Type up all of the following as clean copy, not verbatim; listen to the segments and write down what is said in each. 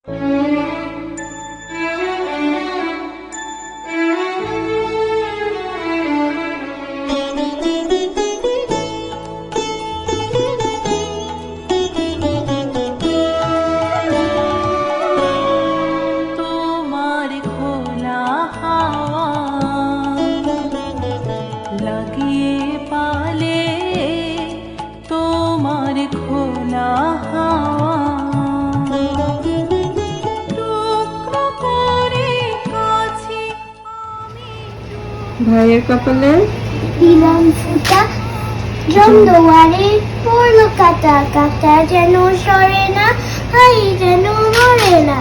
তোমার খোলা হাওয়া লাগিয়ে পালে, তোমার খোলা হাওয়া টুকরো করে কাছে ভাইয়ের কপালে দিলাম ফুটা, জম দুয়ারে পড়লো কাটা কাটা, যেন সরে না, হাই যেন মরে না।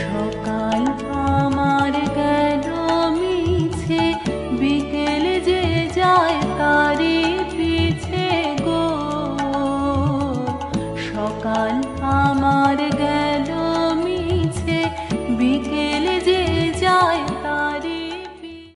সকাল আমার গেল মিছে, বিকেল যে যায় তারি পিছে গো। সকাল আমার গেল মিছে, বিকেল